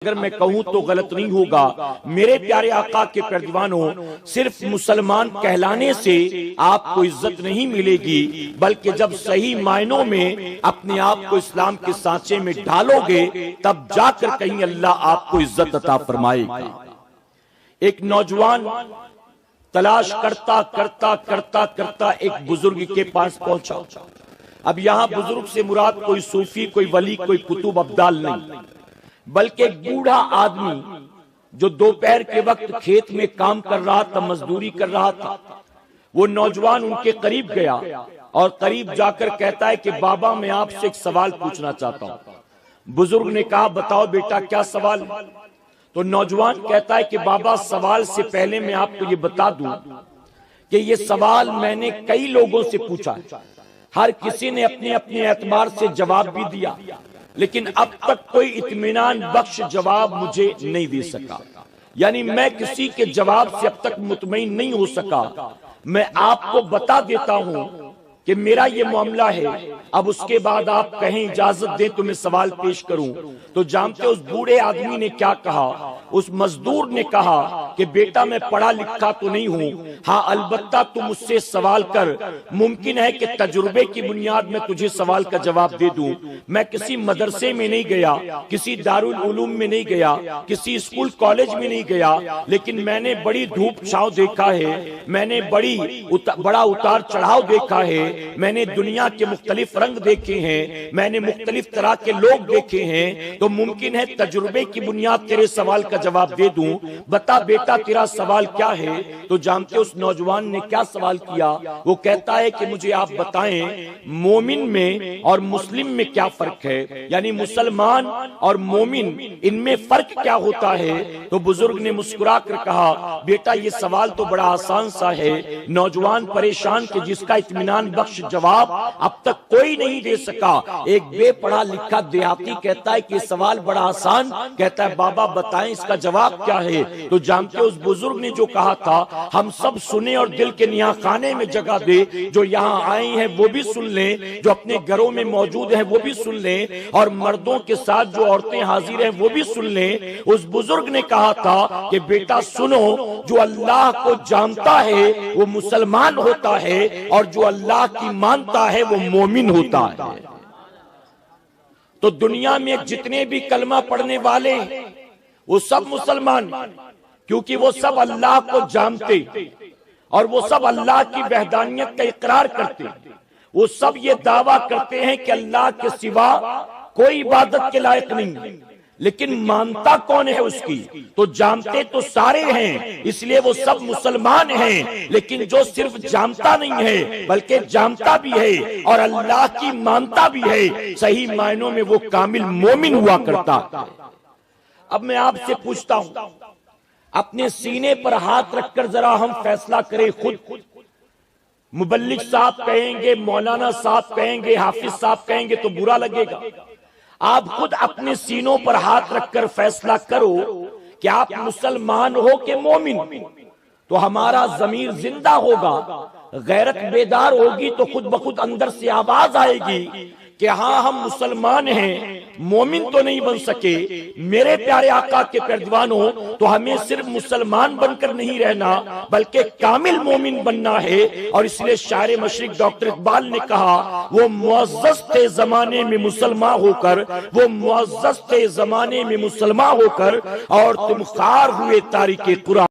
اگر میں کہوں تو غلط نہیں ہوگا، میرے پیارے آقا کے پیروانوں، صرف مسلمان کہلانے سے آپ کو عزت نہیں ملے گی، بلکہ جب صحیح معنوں میں اپنے آپ کو اسلام کے سانچے میں ڈالو گے تب جا کر کہیں اللہ آپ کو عزت عطا فرمائے گا۔ ایک نوجوان تلاش کرتا کرتا کرتا کرتا ایک بزرگ کے پاس پہنچا۔ اب یہاں بزرگ سے مراد کوئی صوفی، کوئی ولی، کوئی کتب ابدال نہیں، بلکہ ایک بوڑھا آدمی جو دوپہر کے وقت کھیت میں کام کر رہا تھا، مزدوری کر رہا تھا۔ وہ نوجوان ان کے قریب گیا اور قریب جا کر کہتا ہے کہ بابا میں آپ سے ایک سوال پوچھنا چاہتا ہوں۔ بزرگ نے کہا بتاؤ بیٹا کیا سوال ہے؟ تو نوجوان کہتا ہے کہ بابا سوال سے پہلے میں آپ کو یہ بتا دوں کہ یہ سوال میں نے کئی لوگوں سے پوچھا ہے، ہر کسی نے اپنے اپنے اعتبار سے جواب بھی دیا، لیکن اب تک کوئی اطمینان بخش جواب مجھے نہیں دے سکا، یعنی میں کسی کے جواب سے اب تک مطمئن نہیں ہو سکا۔ میں آپ کو بتا دیتا ہوں کہ میرا یہ معاملہ ہے، اب اس کے بعد آپ کہیں اجازت دیں تو میں سوال پیش کروں۔ تو جانتے اس بوڑھے آدمی نے کیا کہا؟ اس مزدور نے کہا کہ بیٹا میں پڑھا لکھا تو نہیں ہوں، ہاں البتہ تم مجھ سے سوال کر، ممکن ہے کہ تجربے کی بنیاد میں تجھے سوال کا جواب دے دوں۔ میں کسی مدرسے میں نہیں گیا، کسی دارالعلوم میں نہیں گیا، کسی اسکول کالج میں نہیں گیا، لیکن میں نے بڑی دھوپ چھاؤں دیکھا ہے، میں نے بڑا اتار چڑھاؤ دیکھا ہے، میں نے دنیا کے مختلف رنگ دیکھے ہیں، میں نے مختلف طرح کے لوگ دیکھے ہیں، تو ممکن ہے تجربے کی بنیاد تیرے سوال کا جواب دے دوں۔ بتا بیٹا تیرا سوال کیا ہے؟ تو جانتے اس نوجوان نے کیا سوال کیا؟ وہ کہتا ہے کہ مجھے آپ بتائیں مومن میں اور مسلم میں کیا فرق ہے، یعنی مسلمان اور مومن ان میں فرق کیا ہوتا ہے؟ تو بزرگ نے مسکرا کر کہا بیٹا یہ سوال تو بڑا آسان سا ہے۔ نوجوان پریشان کہ جس کا اطمینان بخش جواب اب تک کوئی نہیں دے سکا۔ ایک بے پڑھا لکھا دیہاتی کہتا ہے کہ یہ سوال بڑا آسان، کہتا ہے بابا بتائیں اس کا جواب کیا ہے؟ تو جانتے اس بزرگ نے جو کہا تھا ہم سب سنیں اور دل کے نیا خانے میں جگہ دے، جو یہاں آئے ہیں وہ بھی سن لیں، جو اپنے گھروں میں موجود ہیں وہ بھی سن لیں، اور مردوں کے ساتھ جو عورتیں حاضر ہیں وہ بھی سن لیں۔ اس بزرگ نے کہا تھا کہ بیٹا سنو، جو اللہ کو جانتا ہے وہ مسلمان ہوتا ہے، اور جو اللہ کی مانتا ہے وہ مومن ہوتا ہے۔ تو دنیا میں جتنے بھی کلمہ پڑھنے والے ہیں وہ سب مسلمان، کیونکہ وہ سب اللہ کو جانتے اور وہ سب اللہ کی وحدانیت کا اقرار کرتے، وہ سب یہ دعویٰ کرتے ہیں کہ اللہ کے سوا کوئی عبادت کے لائق نہیں، لیکن مانتا کون ہے اس کی؟ تو جانتے تو سارے ہیں، اس لیے وہ سب مسلمان ہیں، لیکن جو صرف جانتا نہیں ہے بلکہ جانتا بھی ہے اور اللہ کی مانتا بھی ہے، صحیح معنوں میں وہ کامل مومن ہوا کرتا۔ اب میں آپ سے پوچھتا ہوں، اپنے سینے پر ہاتھ رکھ کر ذرا ہم فیصلہ کریں خود۔ مبلغ صاحب کہیں گے، مولانا صاحب کہیں گے، حافظ صاحب کہیں گے تو برا لگے گا۔ آپ خود اپنے سینوں پر ہاتھ رکھ کر فیصلہ کرو کہ آپ مسلمان ہو کہ مومن، تو ہمارا ضمیر زندہ ہوگا، غیرت بیدار ہوگی، تو خود بخود اندر سے آواز آئے گی کہ ہاں ہم مسلمان ہیں، مومن تو نہیں بن سکے۔ میرے پیارے آقا کے پیروانوں، تو ہمیں صرف مسلمان بن کر نہیں رہنا بلکہ کامل مومن بننا ہے، اور اس لیے شاعر مشرق ڈاکٹر اقبال نے کہا وہ معزز تھے زمانے میں مسلمان ہو کر، وہ معزز تھے زمانے میں مسلمان ہو کر، اور تم خار ہوئے تاریخ قرآن۔